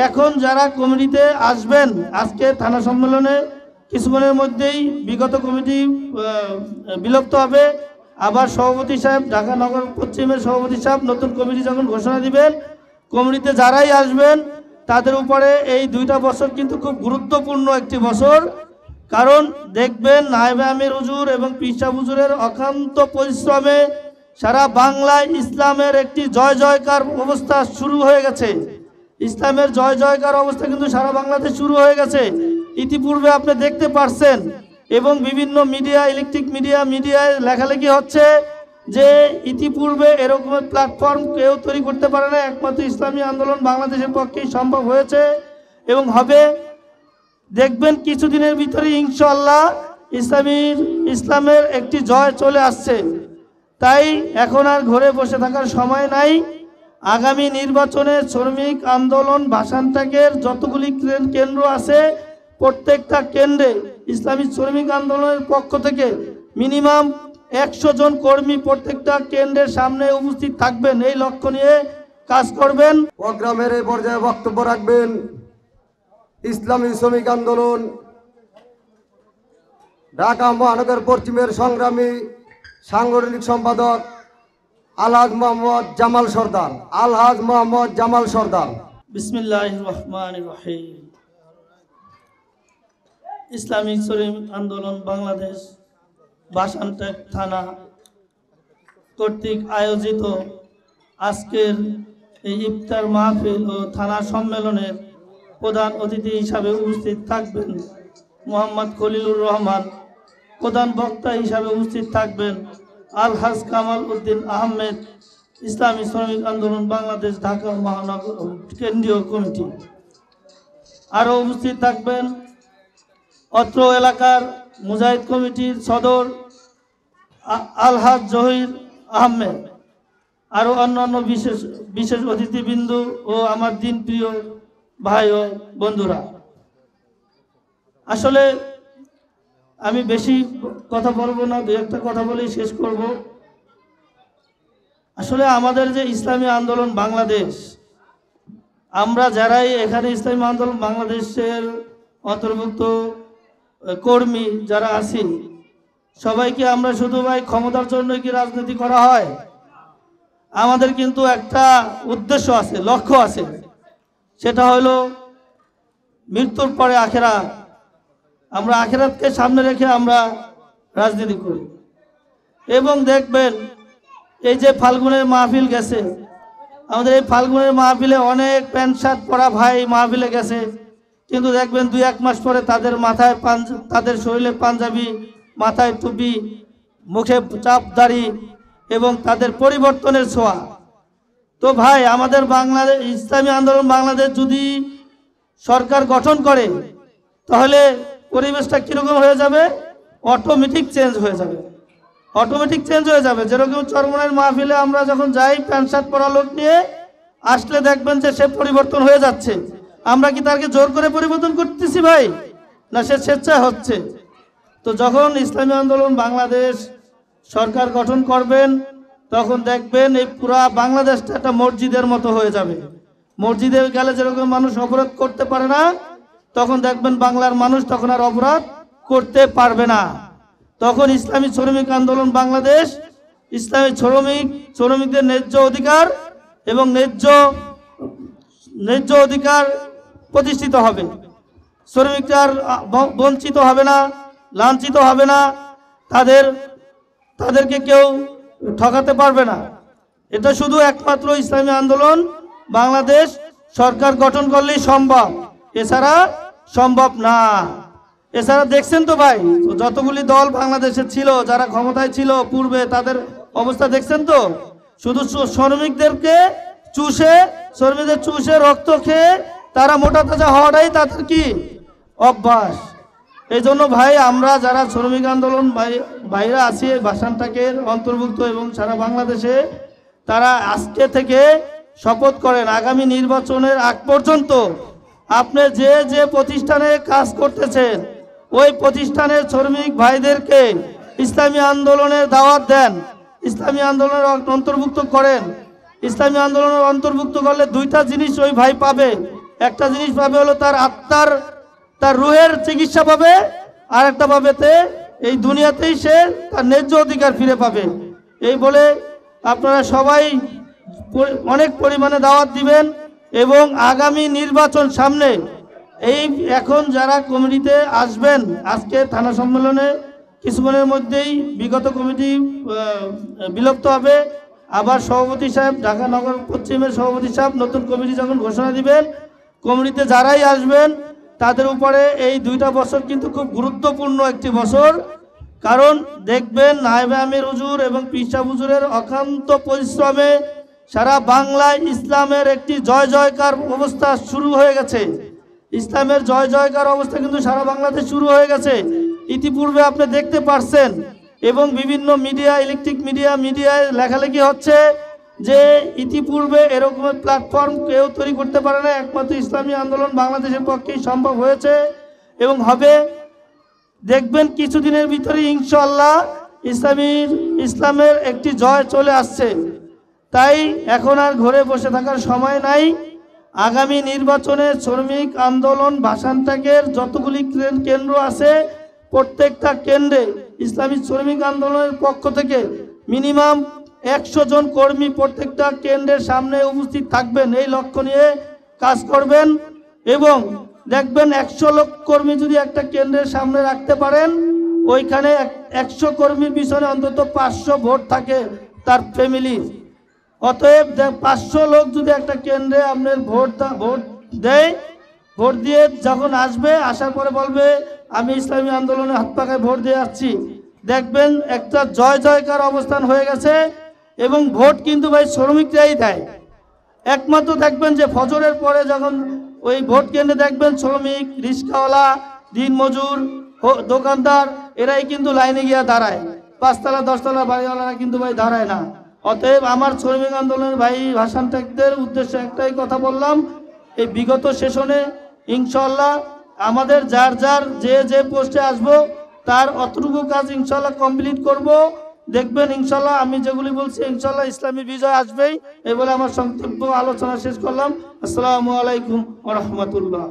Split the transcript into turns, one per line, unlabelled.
এখন যারা কমিটিতে আসবেন আজকে থানা সম্মেলনে কিছুক্ষণের মধ্যেই বিগত কমিটি বিলুপ্ত হবে। আবার সভাপতি সাহেব, ঢাকা নগর পশ্চিমের সভাপতি সাহেব নতুন কমিটি যখন ঘোষণা দিবেন, কমিটিতে যারাই আসবেন তাদের উপরে এই 2টা বছর কিন্তু খুব গুরুত্বপূর্ণ একটি বছর। কারণ দেখবেন নায়েবে আমির হুজুর এবং পীর সাহেব হুজুরের অক্লান্ত পরিশ্রমে সারা বাংলায় ইসলামের একটি জয় জয়কার অবস্থা শুরু হয়ে গেছে। ইসলামের জয় জয়কার অবস্থা কিন্তু সারা বাংলাদেশ শুরু হয়ে গেছে। ইতিপূর্বে আপনি দেখতে পারছেন এবং বিভিন্ন মিডিয়া, ইলেকট্রিক মিডিয়ায় লেখালেখি হচ্ছে যে ইতিপূর্বে এরকমের প্ল্যাটফর্ম কেউ তৈরি করতে পারে না, একমাত্র ইসলামী আন্দোলন বাংলাদেশের পক্ষেই সম্ভব হয়েছে এবং হবে। দেখবেন কিছুদিনের ভিতরে ইনশাআল্লাহ ইসলামের একটি জয় চলে আসছে। তাই এখন আর ঘরে বসে থাকার সময় নাই। আগামী নির্বাচনে শ্রমিক আন্দোলন ভাষান্তকের যতগুলি কেন্দ্র আছে প্রত্যেকটা কেন্দ্রে ইসলামী শ্রমিক আন্দোলনের পক্ষ থেকে মিনিমাম 100 জন কর্মী প্রত্যেকটা কেন্দ্রের সামনে উপস্থিত থাকবেন। এই লক্ষ্য নিয়ে কাজ করবেন।
প্রোগ্রামের এই পর্যায়ে বক্তব্য রাখবেন ইসলামী শ্রমিক আন্দোলন ঢাকা মহানগর পশ্চিমের সংগ্রামী সাংগঠনিক সম্পাদক আলহাজ মোহাম্মদ জামাল সরদার।
বিসমিল্লাহির রহমানির রহিম। ইসলামিক শ্রমিক আন্দোলন বাংলাদেশ ভাষান্তক থানা কর্তৃক আয়োজিত আজকের এই ইফতার মাহফিল ও থানা সম্মেলনের প্রধান অতিথি হিসাবে উপস্থিত থাকবেন মোহাম্মদ খলিলুর রহমান। প্রধান বক্তা হিসাবে উপস্থিত থাকবেন আলহাজ কামাল উদ্দিন আহমেদ, ইসলামী শ্রমিক আন্দোলন বাংলাদেশ ঢাকা মহানগর কেন্দ্রীয় কমিটি। আরও উপস্থিত থাকবেন অত্র এলাকার মুজাহিদ কমিটির সদর আলহাজ জহির আহমেদ, আরও অন্যান্য বিশেষ অতিথিবৃন্দ ও আমার দিন প্রিয় ভাই ও বন্ধুরা। আসলে আমি বেশি কথা বলবো না, 2-1টা কথা বলেই শেষ করব। আসলে আমাদের যে ইসলামী আন্দোলন বাংলাদেশ, আমরা যারাই এখানে ইসলামী আন্দোলন বাংলাদেশের অন্তর্ভুক্ত কর্মী যারা আছি, সবাইকে আমরা শুধু ভাই ক্ষমতার জন্য কি রাজনীতি করা হয়? আমাদের কিন্তু একটা উদ্দেশ্য আছে, লক্ষ্য আছে, সেটা হলো মৃত্যুর পরে আখিরাত। আমরা আখিরাতকে সামনে রেখে আমরা রাজনীতি করি। এবং দেখবেন এই যে ফাল্গুনের মাহফিল গেছে, আমাদের এই ফাল্গুনের মাহফিলে অনেক প্যান্ট শার্ট পরা ভাই মাহফিলে গেছে, কিন্তু দেখবেন 2-1 মাস পরে তাদের মাথায় তাদের শরীরে পাঞ্জাবি, মাথায় টুপি, মুখে চাপদাড়ি এবং তাদের পরিবর্তনের ছোঁয়া। তো ভাই আমাদের বাংলাদেশ ইসলামী আন্দোলন বাংলাদেশ যদি সরকার গঠন করে তাহলে পরিবেশটা কীরকম হয়ে যাবে? অটোমেটিক চেঞ্জ হয়ে যাবে। যেরকম চরমনের মাহফিলে আমরা যখন যাই প্যান্ট শার্ট পরা লোক নিয়ে আসলে দেখবেন যে সে পরিবর্তন হয়ে যাচ্ছে। আমরা কি তাকে জোর করে পরিবর্তন করতেছি ভাই? না, সে স্বেচ্ছায় হচ্ছে। তো যখন ইসলামী আন্দোলন বাংলাদেশ সরকার গঠন করবেন তখন দেখবেন এই পুরা বাংলাদেশটা একটা মসজিদের মতো হয়ে যাবে। মসজিদে গেলে যেরকম মানুষ অপরাধ করতে পারে না, তখন দেখবেন বাংলার মানুষ তখন আর অপরাধ করতে পারবে না। তখন ইসলামী শ্রমিক আন্দোলন বাংলাদেশ ইসলামী শ্রমিকদের ন্যায্য অধিকার এবং ন্যায্য অধিকার প্রতিষ্ঠিত হবে। শ্রমিকরা আর বঞ্চিত হবে না, লাঞ্ছিত হবে না, তাদেরকে কেউ ঠকাতে পারবে না। এটা শুধু একমাত্র ইসলামী আন্দোলন বাংলাদেশ সরকার গঠন করলেই সম্ভব, এছাড়া সম্ভব না। এছাড়া দেখছেন তো ভাই যতগুলি দল বাংলাদেশে ছিল, যারা ক্ষমতায় ছিল পূর্বে, তাদের অবস্থা দেখছেন তো? শুধু শ্রমিকদের চুষে রক্ত খেয়ে তারা মোটা তাজা হওয়াটাই তাদের কি অভ্যাস। এই জন্য ভাই আমরা যারা শ্রমিক আন্দোলন ভাইরা আছি ভাষান্তকের অন্তর্ভুক্ত এবং সারা বাংলাদেশে, তারা আজকে থেকে শপথ করেন আগামী নির্বাচনের আগ পর্যন্ত আপনি যে প্রতিষ্ঠানে কাজ করতেছেন ওই প্রতিষ্ঠানের শ্রমিক ভাইদেরকে ইসলামী আন্দোলনের দাওয়াত দেন, ইসলামী আন্দোলনের অন্তর্ভুক্ত করেন। ইসলামী আন্দোলনের অন্তর্ভুক্ত করলে 2টা জিনিস ওই ভাই পাবে। একটা জিনিস পাবে হলো তার আত্মার, তার রুহের চিকিৎসা পাবে, আর একটা পাবে এই দুনিয়াতেই সে তার ন্যায্য অধিকার ফিরে পাবে। এই বলে আপনারা সবাই অনেক পরিমাণে দাওয়াত দিবেন এবং আগামী নির্বাচন সামনে এই এখন যারা কমিটিতে আসবেন, আজকে থানা সম্মেলনে কিছুক্ষণের মধ্যেই বিগত কমিটি বিলুপ্ত হবে। আবার সভাপতি সাহেব, ঢাকা নগর পশ্চিমের সভাপতি সাহেব নতুন কমিটি যখন ঘোষণা দিবেন, কমিটিতে যারাই আসবেন তাদের উপরে এই 2টা বছর কিন্তু খুব গুরুত্বপূর্ণ একটি বছর। কারণ দেখবেন নায়েবে আমির হুজুর এবং পীর হুজুরের অক্লান্ত পরিশ্রমে সারা বাংলায় ইসলামের একটি জয় জয়কার অবস্থা শুরু হয়ে গেছে। ইসলামের জয় জয়কার অবস্থা কিন্তু সারা বাংলাদেশ শুরু হয়ে গেছে। ইতিপূর্বে আপনি দেখতে পারছেন এবং বিভিন্ন মিডিয়া, ইলেকট্রিক মিডিয়ায় লেখালেখি হচ্ছে যে ইতিপূর্বে এরকমের প্ল্যাটফর্ম কেউ তৈরি করতে পারে না, একমাত্র ইসলামী আন্দোলন বাংলাদেশের পক্ষেই সম্ভব হয়েছে এবং হবে। দেখবেন কিছুদিনের ভিতরে ইনশাআল্লাহ ইসলামের একটি জয় চলে আসছে। তাই এখন আর ঘরে বসে থাকার সময় নাই। আগামী নির্বাচনে শ্রমিক আন্দোলন ভাষান্তকের যতগুলি কেন্দ্র আছে প্রত্যেকটা কেন্দ্রে ইসলামী শ্রমিক আন্দোলনের পক্ষ থেকে মিনিমাম 100 জন কর্মী প্রত্যেকটা কেন্দ্রের সামনে উপস্থিত থাকবেন, এই লক্ষ্য নিয়ে কাজ করবেন। এবং দেখবেন 100 লোক কর্মী যদি একটা কেন্দ্রের সামনে রাখতে পারেন, ওইখানে 100 কর্মীর পিছনে অন্তত 500 ভোট থাকে তার ফ্যামিলির। অতএব 500 লোক যদি একটা কেন্দ্রে আপনার ভোট দেয়, ভোট দিয়ে যখন আসবে, আসার পরে বলবে আমি ইসলামী আন্দোলনে হাত পাকায় ভোট দিয়ে আসছি, দেখবেন একটা জয় জয়কার অবস্থান হয়ে গেছে। এবং ভোট কিন্তু ভাই শ্রমিকরাই দেয়। একমাত্র দেখবেন যে ফজরের পরে যখন ওই ভোট কেন্দ্রে দেখবেন শ্রমিক, রিক্সাওয়ালা, দিনমজুর, দোকানদার এরাই কিন্তু লাইনে গিয়ে দাঁড়ায়। 5তলা 10তলা বাড়িওয়ালারা কিন্তু ভাই দাঁড়ায় না। অতএব আমার শ্রমিক আন্দোলনের ভাই ভাষান্তকদের উদ্দেশ্যে একটাই কথা বললাম, এই বিগত সেশনে ইনশাআল্লাহ আমাদের যার যে পোস্টে আসবো তার অতটুকু কাজ ইনশাআল্লাহ কমপ্লিট করব। দেখবেন ইনশাআল্লাহ আমি যেগুলি বলছি ইনশাআল্লাহ ইসলামী বিজয় আসবেই। এই বলে আমার সংক্ষিপ্ত আলোচনা শেষ করলাম। আসসালামু আলাইকুম ওয়া রাহমাতুল্লাহ।